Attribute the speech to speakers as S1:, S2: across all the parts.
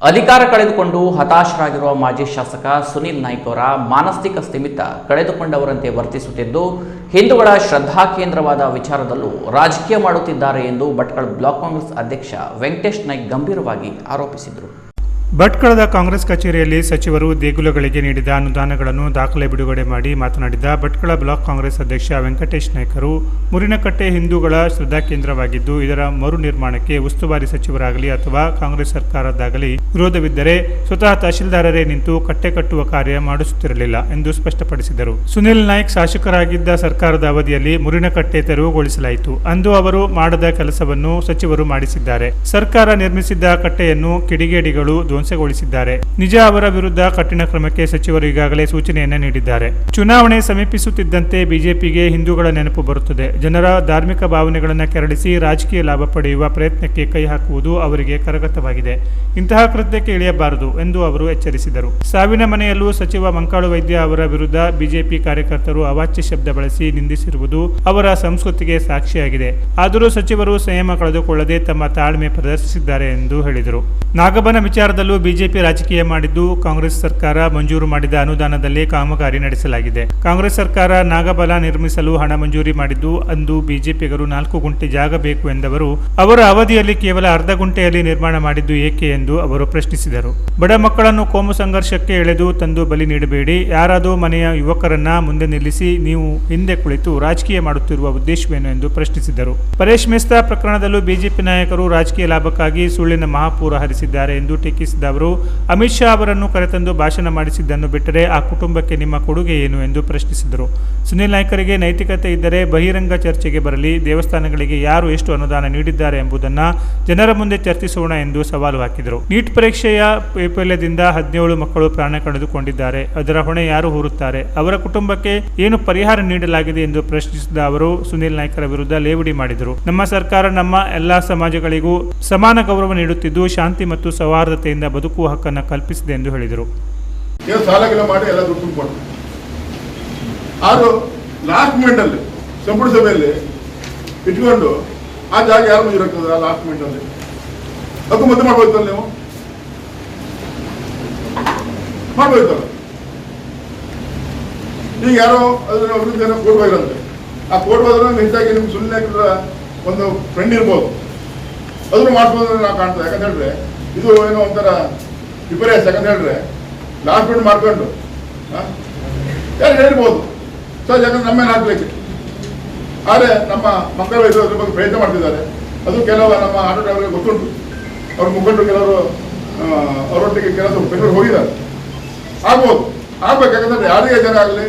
S1: ಅಧಿಕಾರ ಕಳೆದುಕೊಂಡು ಹತಾಶರಾಗಿರುವ ಮಾಜಿ ಶಾಸಕ ಸುನಿಲ್ ನಾಯ್ಕ್ ಅವರ ಮಾನಸಿಕ ಸ್ಥಿಮಿತ ಕಳೆದುಕೊಂಡವರಂತೆ ವರ್ತಿಸುತ್ತಿದ್ದು ಹಿಂದೂಗಳ ಶ್ರದ್ಧಾ ಕೇಂದ್ರವಾದ ವಿಚಾರದಲ್ಲೂ ರಾಜಕೀಯ ಮಾಡುತ್ತಿದ್ದಾರೆ ಎಂದು ಭಟ್ಕಳ ಬ್ಲಾಕ್ ಕಾಂಗ್ರೆಸ್ ಅಧ್ಯಕ್ಷ ವೆಂಕಟೇಶ್ ನಾಯ್ಕ್ ಗಂಭೀರವಾಗಿ ಆರೋಪಿಸಿದರು.
S2: ಭಟ್ಕಳದ ಕಾಂಗ್ರೆಸ್ ಕಚೇರಿಯಲ್ಲಿ ಸಚಿವರು ದೇಗುಲಗಳಿಗೆ ನೀಡಿದ ಅನುದಾನಗಳನ್ನು ದಾಖಲೆ ಬಿಡುಗಡೆ ಮಾಡಿ ಮಾತನಾಡಿದ ಭಟ್ಕಳ ಬ್ಲಾಕ್ ಕಾಂಗ್ರೆಸ್ ಅಧ್ಯಕ್ಷ ವೆಂಕಟೇಶ್ ನಾಯ್ಕರು, ಮುರಿನಕಟ್ಟೆ ಹಿಂದೂಗಳ ಶ್ರದ್ಧಾ ಕೇಂದ್ರವಾಗಿದ್ದು ಇದರ ಮರು ನಿರ್ಮಾಣಕ್ಕೆ ಉಸ್ತುವಾರಿ ಸಚಿವರಾಗಲಿ ಅಥವಾ ಕಾಂಗ್ರೆಸ್ ಸರ್ಕಾರದಾಗಲಿ ವಿರೋಧವಿದ್ದರೆ ಸ್ವತಃ ತಹಶೀಲ್ದಾರರೇ ನಿಂತು ಕಟ್ಟೆ ಕಟ್ಟುವ ಕಾರ್ಯ ಮಾಡಿಸುತ್ತಿರಲಿಲ್ಲ ಎಂದು ಸ್ಪಷ್ಟಪಡಿಸಿದರು. ಸುನಿಲ್ ನಾಯ್ಕ್ ಶಾಸಕರಾಗಿದ್ದ ಸರ್ಕಾರದ ಅವಧಿಯಲ್ಲಿ ಮುರಿನಕಟ್ಟೆ ತೆರವುಗೊಳಿಸಲಾಯಿತು. ಅಂದು ಅವರು ಮಾಡದ ಕೆಲಸವನ್ನು ಸಚಿವರು ಮಾಡಿಸಿದ್ದಾರೆ. ಸರ್ಕಾರ ನಿರ್ಮಿಸಿದ್ದ ಕಟ್ಟೆಯನ್ನು ಕಿಡಿಗೇಡಿಗಳು ಧ್ವಂಸಗೊಳಿಸಿದ್ದಾರೆ. ನಿಜ, ಅವರ ವಿರುದ್ಧ ಕಠಿಣ ಕ್ರಮಕ್ಕೆ ಸಚಿವರು ಈಗಾಗಲೇ ಸೂಚನೆಯನ್ನ ನೀಡಿದ್ದಾರೆ. ಚುನಾವಣೆ ಸಮೀಪಿಸುತ್ತಿದ್ದಂತೆ ಬಿಜೆಪಿಗೆ ಹಿಂದೂಗಳ ನೆನಪು ಬರುತ್ತದೆ. ಜನರ ಧಾರ್ಮಿಕ ಭಾವನೆಗಳನ್ನು ಕೆರಳಿಸಿ ರಾಜಕೀಯ ಲಾಭ ಪಡೆಯುವ ಪ್ರಯತ್ನಕ್ಕೆ ಕೈ ಹಾಕುವುದು ಅವರಿಗೆ ಕರಗತವಾಗಿದೆ. ಇಂತಹ ಕೃತ್ಯಕ್ಕೆ ಇಳಿಯಬಾರದು ಎಂದು ಅವರು ಎಚ್ಚರಿಸಿದರು. ಸಾವಿನ ಮನೆಯಲ್ಲೂ ಸಚಿವ ಮಂಕಾಳು ವೈದ್ಯ ಅವರ ವಿರುದ್ಧ ಬಿಜೆಪಿ ಕಾರ್ಯಕರ್ತರು ಅವಾಚ್ಯ ಶಬ್ದ ಬಳಸಿ ನಿಂದಿಸಿರುವುದು ಅವರ ಸಂಸ್ಕೃತಿಗೆ ಸಾಕ್ಷಿಯಾಗಿದೆ. ಆದರೂ ಸಚಿವರು ಸಂಯಮ ಕಳೆದುಕೊಳ್ಳದೆ ತಮ್ಮ ತಾಳ್ಮೆ ಪ್ರದರ್ಶಿಸಿದ್ದಾರೆ ಎಂದು ಹೇಳಿದರು. ನಾಗಬನ ವಿಚಾರದಲ್ಲೂ ಬಿಜೆಪಿ ರಾಜಕೀಯ ಮಾಡಿದ್ದು, ಕಾಂಗ್ರೆಸ್ ಸರ್ಕಾರ ಮಂಜೂರು ಮಾಡಿದ ಅನುದಾನದಲ್ಲೇ ಕಾಮಗಾರಿ ನಡೆಸಲಾಗಿದೆ. ಕಾಂಗ್ರೆಸ್ ಸರ್ಕಾರ ನಾಗಬಲ ನಿರ್ಮಿಸಲು ಹಣ ಮಂಜೂರಿ ಮಾಡಿದ್ದು, ಅಂದು ಬಿಜೆಪಿಗರು 4 ಗುಂಟೆ ಜಾಗ ಬೇಕು ಎಂದವರು ಅವರ ಅವಧಿಯಲ್ಲಿ ಕೇವಲ ಅರ್ಧ ಗುಂಟೆಯಲ್ಲಿ ನಿರ್ಮಾಣ ಮಾಡಿದ್ದು ಏಕೆ ಎಂದು ಅವರು ಪ್ರಶ್ನಿಸಿದರು. ಬಡ ಮಕ್ಕಳನ್ನು ಕೋಮು ಸಂಘರ್ಷಕ್ಕೆ ಎಳೆದು ತಂದು ಬಲಿ ನೀಡಬೇಡಿ. ಯಾರಾದರೂ ಮನೆಯ ಯುವಕರನ್ನ ಮುಂದೆ ನಿಲ್ಲಿಸಿ ನೀವು ಹಿಂದೆ ಕುಳಿತು ರಾಜಕೀಯ ಮಾಡುತ್ತಿರುವ ಉದ್ದೇಶವೇನು ಎಂದು ಪ್ರಶ್ನಿಸಿದರು. ಪರೇಶ್ ಮೆಸ್ತಾ ಪ್ರಕರಣದಲ್ಲೂ ಬಿಜೆಪಿ ನಾಯಕರು ರಾಜಕೀಯ ಲಾಭಕ್ಕಾಗಿ ಸುಳ್ಳಿನ ಮಹಾಪೂರ ಹರಿಸಿದ್ದಾರೆ ಎಂದು ಟೀಕಿಸಿದ ಅವರು, ಅಮಿತ್ ಶಾ ಅವರನ್ನು ಕರೆತಂದು ಭಾಷಣ ಮಾಡಿಸಿದ್ದನ್ನು ಬಿಟ್ಟರೆ ಆ ಕುಟುಂಬಕ್ಕೆ ನಿಮ್ಮ ಕೊಡುಗೆ ಏನು ಎಂದು ಪ್ರಶ್ನಿಸಿದರು. ಸುನಿಲ್ ನಾಯ್ಕರಿಗೆ ನೈತಿಕತೆ ಇದ್ದರೆ ಬಹಿರಂಗ ಚರ್ಚೆಗೆ ಬರಲಿ. ದೇವಸ್ಥಾನಗಳಿಗೆ ಯಾರು ಎಷ್ಟು ಅನುದಾನ ನೀಡಿದ್ದಾರೆ ಎಂಬುದನ್ನು ಜನರ ಮುಂದೆ ಚರ್ಚಿಸೋಣ ಎಂದು ಸವಾಲು ಹಾಕಿದರು. ನೀಟ್ ಪರೀಕ್ಷೆಯ ವೈಫಲ್ಯದಿಂದ 17 ಮಕ್ಕಳು ಪ್ರಾಣ ಕಳೆದುಕೊಂಡಿದ್ದಾರೆ. ಅದರ ಹೊಣೆ ಯಾರು ಹೊರುತ್ತಾರೆ? ಅವರ ಕುಟುಂಬಕ್ಕೆ ಏನು ಪರಿಹಾರ ನೀಡಲಾಗಿದೆ ಎಂದು ಪ್ರಶ್ನಿಸಿದ ಅವರು ಸುನಿಲ್ ನಾಯ್ಕರ ವಿರುದ್ಧ ಲೇವಡಿ ಮಾಡಿದರು. ನಮ್ಮ ಸರ್ಕಾರ ನಮ್ಮ ಎಲ್ಲಾ ಸಮಾಜಗಳಿಗೂ ಸಮಾನ ಗೌರವ ನೀಡುತ್ತಿದ್ದು ಶಾಂತಿ ಮತ್ತು ಸೌಹಾರ್ದತೆಯಿಂದ ಬದುಕುವ ಹಕ್ಕನ್ನು ಕಲ್ಪಿಸಿದೆ ಎಂದು ಹೇಳಿದರು.
S3: ಸಾಲಗಿಲ್ಲ ಮಾಡಿ ಎಲ್ಲ ದುಡ್ಡು ಕೊಟ್ಟು ಆದರೂ ಲಾಸ್ಟ್ ಮಿನಿಟ್ ಅಲ್ಲಿ ಸಂಪುಟ ಸಭೆಯಲ್ಲಿ ಇಟ್ಕೊಂಡು ಆ ಜಾಗ ಯಾರು ಮಂಜೂರಾಗ್ತದೆ? ಲಾಸ್ಟ್ ಮಿನಿಟ್ ಅಲ್ಲಿ ಅದಕ್ಕೂ ಮತ್ತೆ ಮಾಡ್ಬೋಯ್ತಲ್ಲ, ನೀವು ಮಾಡ್ಬೋಯ್ತಲ್ಲ. ಈಗ ಯಾರೋ ಅದನ್ನ ಅಭಿವೃದ್ಧಿ ಏನೋ ಕೋರ್ಟ್ ಹೋಗಿರಂತೆ. ಆ ಕೋರ್ಟ್ ಹೋದ್ರೆ ಹೆಚ್ಚಾಗಿ ನಿಮ್ಗೆ ಸುಮ್ಮನೆ ಒಂದು ಫ್ರೆಂಡ್ ಇರ್ಬೋದು, ಅದನ್ನು ಮಾಡ್ಬೋದು ನಾವು ಕಾಣ್ತದೆ. ಯಾಕಂತ ಹೇಳಿದ್ರೆ ಇದು ಏನೋ ಒಂಥರ ವಿಪರ್ಯಾಸ. ಯಾಕಂತ ಹೇಳಿದ್ರೆ ಲಾಸ್ಟ್ ಮಿನಿಟ್ ಮಾಡ್ಕೊಂಡು ಯಾರು ಹೇಳ್ಬೋದು ಸರ್, ಯಾಕಂದ್ರೆ ನಮ್ಮ ಮೇಲೆ ಹಾಕ್ಲಿಕ್ಕೆ. ಆದರೆ ನಮ್ಮ ಮಕ್ಕಳು ಅದ್ರ ಬಗ್ಗೆ ಪ್ರಯತ್ನ ಮಾಡ್ತಿದ್ದಾರೆ. ಅದು ಕೆಲವು ನಮ್ಮ ಆಟೋ ಡ್ರೈವರ್ಗೆ ಗೊತ್ತುಂಟು. ಅವ್ರ ಮುಖಂಡರು ಕೆಲವರು ಅವರೊಟ್ಟಿಗೆ ಕೆಲಸ ಬೆಂಗಳೂರು ಹೋಗಿದ್ದಾರೆ. ಆಗ್ಬೋದು, ಆಗ್ಬೇಕು. ಯಾಕಂದ್ರೆ ಯಾರಿಗೆ ಜನ ಆಗಲಿ,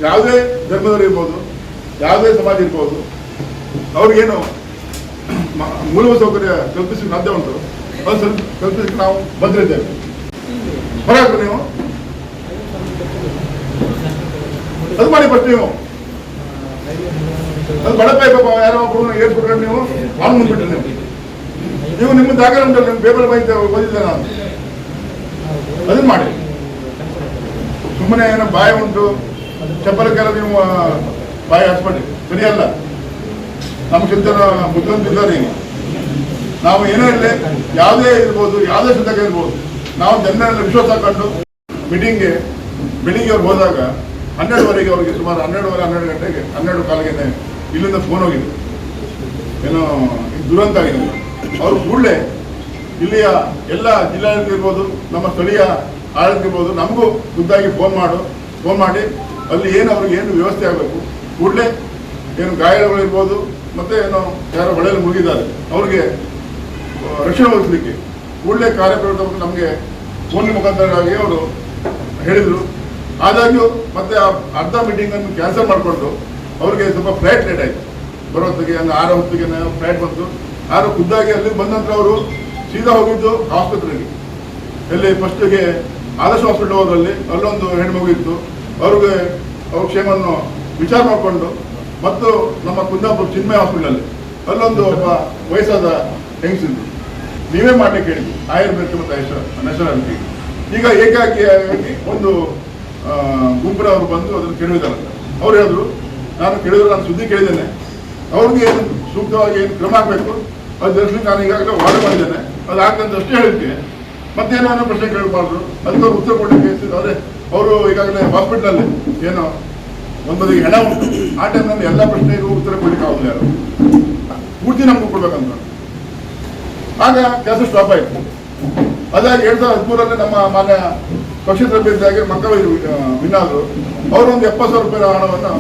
S3: ಯಾವುದೇ ಧರ್ಮದವರು ಇರ್ಬೋದು, ಯಾವುದೇ ಸಮಾಜ ಇರ್ಬೋದು, ಅವ್ರಿಗೇನು ಮೂಲಭೂತ ಸೌಕರ್ಯ ಕಲ್ಪಿಸಲಿಕ್ಕೆ ಸಾಧ್ಯ ಉಂಟು. ಅದು ಸ್ವಲ್ಪ ಕಲ್ಪಿಸಲಿಕ್ಕೆ ನಾವು ಬಂದಿದ್ದೇವೆ. ಹೊರಗೆ ನೀವು ಅದು ಮಾಡಿ ಬರ್ತೀವಿ. ನೀವು ಅದು ಬಡಪಾಯಿ ಪಾಪ ಯಾರೋ ಒಬ್ಬರು ಏರ್ಸ್ಬಿಟ್ರೆ ನೀವು ಆನ್ ಮುಂದ್ಬಿಟ್ರೆ ನೀವು ನಿಮ್ಮ ಜಾಗ ಉಂಟಲ್ಲ, ನಿಮ್ಮ ಪೇಪರ್ ಬೈಕ್ ಓದಿದ್ದೆ ನಾನು. ಅದನ್ನ ಮಾಡಿ. ಸುಮ್ಮನೆ ಏನೋ ಬಾಯಿ ಉಂಟು ಚಪ್ಪಲಕ್ಕೆಲ್ಲ ನೀವು ಬಾಯಿ ಹಾಸ್ಬಿಡಿ, ಸರಿಯಲ್ಲ. ನಮ್ಮ ಚಿಂತನ ಬುದ್ಧಿವಂತಿದ್ದಾರೆ. ಈಗ ನಾವು ಏನೇ ಇರಲಿ, ಯಾವುದೇ ಇರ್ಬೋದು, ಯಾವುದೇ ಸಿದ್ಧತೆ ಇರ್ಬೋದು, ನಾವು ಜನರೆಲ್ಲ ವಿಶ್ವಾಸ ಹಾಕೊಂಡು ಮೀಟಿಂಗ್ಗೆ ಬೆಳಿಗ್ಗೆ ಅವ್ರು ಹೋದಾಗ 12ವರೆಗೆ ಅವ್ರಿಗೆ ಸುಮಾರು 12 ಗಂಟೆಗೆ 12 ಕಾಲಿಗೆ ಇಲ್ಲಿಂದ ಫೋನ್ ಹೋಗಿದೆ. ಏನೋ ದುರಂತ ಆಗಿದೆ. ಅವರು ಕೂಡಲೇ ಇಲ್ಲಿಯ ಎಲ್ಲ ಜಿಲ್ಲಾಡಳಿತ ಇರ್ಬೋದು, ನಮ್ಮ ಸ್ಥಳೀಯ ಆಡಳಿತ ಇರ್ಬೋದು, ನಮಗೂ ಖುದ್ದಾಗಿ ಫೋನ್ ಮಾಡಿ ಅಲ್ಲಿ ಏನು ಅವ್ರಿಗೆ ಏನು ವ್ಯವಸ್ಥೆ ಆಗಬೇಕು, ಕೂಡಲೇ ಏನು ಗಾಯಗಳಿರ್ಬೋದು, ಮತ್ತೆ ಏನೋ ಯಾರೋ ಹೊಳೆಯಲ್ಲಿ ಮುಳುಗಿದ್ದಾರೆ ಅವ್ರಿಗೆ ರಕ್ಷಣೆ ಒದಗಿಸಲಿಕ್ಕೆ ಕೂಡಲೇ ಕಾರ್ಯಪ್ರವೃತ್ತ ನಮಗೆ ಫೋನ್ ಮುಖಾಂತರವಾಗಿ ಅವರು ಹೇಳಿದರು. ಆದಾಗ್ಯೂ ಮತ್ತೆ ಆ ಅರ್ಧ ಮೀಟಿಂಗನ್ನು ಕ್ಯಾನ್ಸಲ್ ಮಾಡಿಕೊಂಡು ಅವ್ರಿಗೆ ಸ್ವಲ್ಪ ಫ್ಲೈಟ್ ಲೇಟ್ ಆಯಿತು. ಬರೋತ್ತಿಗೆ 6 ಹೊತ್ತಿಗೆ ಫ್ಲೈಟ್ ಬಂತು. 6 ಖುದ್ದಾಗಿ ಅಲ್ಲಿ ಬಂದ ನಂತರ ಅವರು ಸೀದಾ ಹೋಗಿದ್ದು ಆಸ್ಪತ್ರೆಗೆ. ಎಲ್ಲಿ ಫಸ್ಟಿಗೆ ಆದರ್ಶ ಹಾಸ್ಪಿಟಲ್ ಹೋದ್ರಲ್ಲಿ ಅಲ್ಲೊಂದು ಹೆಣ್ಮಗು ಇತ್ತು. ಅವ್ರ ಕ್ಷೇಮವನ್ನು ವಿಚಾರ ಮಾಡಿಕೊಂಡು ಮತ್ತು ನಮ್ಮ ಕುಂದಾಪುರ ಚಿನ್ಮಯ ಹಾಸ್ಪಿಟಲಲ್ಲಿ ಅಲ್ಲೊಂದು ಒಬ್ಬ ವಯಸ್ಸಾದ ಹೆಂಗಸಿದ್ದು ನೀವೇ ಮಾಡಲಿಕ್ಕೆ ಹೇಳಿದ್ವಿ, ಆಯುರ್ವೇದ ಮತ್ತು ನ್ಯಾಷನಾಲಿಟಿ. ಈಗ ಏಕಾಏಕಿ ಒಂದು ಗುಂಪುರವರು ಬಂದು ಅದನ್ನು ಕೇಳಿದಾರಂತೆ. ಅವ್ರು ಹೇಳಿದ್ರು, ನಾನು ಕೇಳಿದ್ರು, ನಾನು ಸುದ್ದಿ ಕೇಳಿದ್ದೇನೆ, ಅವ್ರಿಗೆ ಏನು ಸೂಕ್ತವಾಗಿ ಏನು ಕ್ರಮ ಆಗಬೇಕು ಅದು ನಾನು ಈಗಾಗಲೇ ವಾದ ಮಾಡಿದ್ದೇನೆ, ಅದು ಆಗ್ತಂತ ಅಷ್ಟೇ ಹೇಳಿದ್ದೆ. ಮತ್ತೇನೋ ಪ್ರಶ್ನೆ ಕೇಳಬಾರ್ದು, ಅದಕ್ಕೆ ಅವ್ರು ಉತ್ತರ ಕೊಡಲಿಕ್ಕೆ ಆದರೆ ಅವರು ಈಗಾಗಲೇ ಹಾಸ್ಪಿಟ್ಲಲ್ಲಿ ಏನೋ ಒಂದು ಬದಿಗೆ ಹೆಣ ಉಂಟು, ಆ ಟೈಮ್ನಲ್ಲಿ ಎಲ್ಲ ಪ್ರಶ್ನೆಗೂ ಉತ್ತರ ಕೊಡ್ಲಿಕ್ಕೆ ಆಗೋದಿಲ್ಲ, ಯಾರು ಪೂರ್ತಿ ನಮ್ಗೆ ಕೊಡ್ಬೇಕಂತ. ಆಗ ಕೆಲಸ ಸ್ಟಾಪ್ ಆಯಿತು. ಅದಾಗಿ 2013 ನಮ್ಮ ಮಾನ್ಯ ಪಕ್ಷೇತರ ಅಭ್ಯರ್ಥಿಯಾಗಿ ಮಂಕವೈರು ವಿನಾದ್ರು ಅವರು ಒಂದು 70,000 ರೂಪಾಯಿ ಹಣವನ್ನು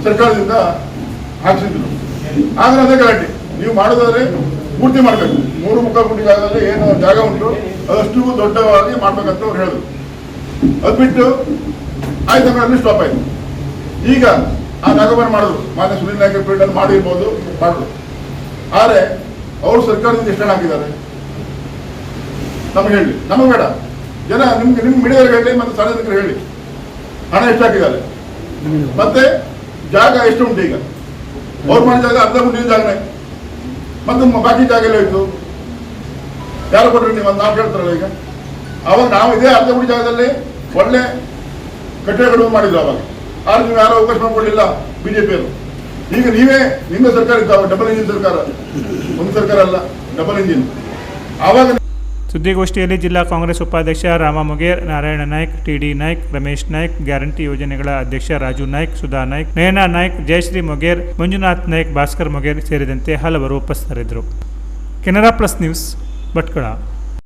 S3: ಸರ್ಕಾರದಿಂದ ಹಾಕಿಸಿದ್ರು. ಆಗ ಅದೇ ಗ್ಯಾರಂಟಿ, ನೀವು ಮಾಡೋದಾದ್ರೆ ಪೂರ್ತಿ ಮಾಡಬೇಕು, 3 ಮುಕ್ಕಾಲು ಕೋಟಿ ಜಾಗದಲ್ಲಿ ಏನು ಜಾಗ ಉಂಟು ಅದಷ್ಟು ದೊಡ್ಡವಾಗಿ ಮಾಡ್ಬೇಕಂತ ಅವ್ರು ಹೇಳಿದ್ರು. ಅದು ಬಿಟ್ಟು ಆಯ್ತು ಅಲ್ಲಿ ಸ್ಟಾಪ್ ಆಯಿತು. ಈಗ ಆ ನಾಗಮನ ಮಾಡಿದ್ರು, ಮಾನ್ಯ ಸುನೀಲ್ ನಾಯ್ಕ ಪೀರಿಯಡ್ ಮಾಡಿರ್ಬೋದು, ಮಾಡಿದ್ರು. ಆದರೆ ಅವರು ಸರ್ಕಾರದಿಂದ ಎಷ್ಟು ಹಣ ಹಾಕಿದ್ದಾರೆ ನಮಗೆ ಹೇಳಿ, ನಮಗೆ ಬೇಡ, ಜನ ನಿಮ್ಮ ಮೀಡಿಯಾದವ್ರಿಗೆ ಹೇಳಿ ಮತ್ತು ಸಾರ್ವಜನಿಕರು ಹೇಳಿ ಹಣ ಎಷ್ಟು ಹಾಕಿದ್ದಾರೆ, ಮತ್ತೆ ಜಾಗ ಎಷ್ಟು ಉಂಟು. ಈಗ ಅವ್ರು ಮಾಡಿದ ಜಾಗ ಅರ್ಧ ಗುಂಡಿನ ಜಾಗನೇ, ಮತ್ತು ಬಾಕಿ ಜಾಗ ಎಲ್ಲ ಹೋಯ್ತು, ಯಾರು ಕೊಟ್ಟರು ನೀವು ಅಂತ ನಾವು ಕೇಳ್ತಾರಲ್ಲ. ಈಗ ಅವಾಗ ನಾವು ಇದೇ ಅರ್ಧ ಗುಂಡಿ ಜಾಗದಲ್ಲಿ ಒಳ್ಳೆ ಕಟ್ಟಡಗಳು ಮಾಡಿದ್ರು ಅವಾಗ, ಆದ್ರೆ ನೀವು ಯಾರೋ ಅವಕಾಶ ಮಾಡಿಕೊಡಲಿಲ್ಲ ಬಿಜೆಪಿಯವರು. ಈಗ ನೀವೇ ನಿಮ್ಮ ಸರ್ಕಾರ ಇದ್ದಾವೆ, ಡಬಲ್ ಇಂಜಿನ್ ಸರ್ಕಾರ, ಒಂದು ಸರ್ಕಾರ ಅಲ್ಲ, ಡಬಲ್ ಇಂಜಿನ್. ಆವಾಗ
S2: ಸುದ್ದಿಗೋಷ್ಠಿಯಲ್ಲಿ ಜಿಲ್ಲಾ ಕಾಂಗ್ರೆಸ್ ಉಪಾಧ್ಯಕ್ಷ ರಾಮ ಮೊಗೇರ್, ನಾರಾಯಣ ನಾಯ್ಕ್, ಟಿ.ಡಿ. ನಾಯ್ಕ್, ರಮೇಶ್ ನಾಯ್ಕ್, ಗ್ಯಾರಂಟಿ ಯೋಜನೆಗಳ ಅಧ್ಯಕ್ಷ ರಾಜು ನಾಯ್ಕ್, ಸುಧಾ ನಾಯ್ಕ್, ನಯನಾ ನಾಯ್ಕ್, ಜಯಶ್ರೀ ಮೊಗೇರ್, ಮಂಜುನಾಥ್ ನಾಯ್ಕ್, ಭಾಸ್ಕರ್ ಮೊಗೇರ್ ಸೇರಿದಂತೆ ಹಲವರು ಉಪಸ್ಥಿತರಿದ್ದರು. Canara plus news, Bhatkal.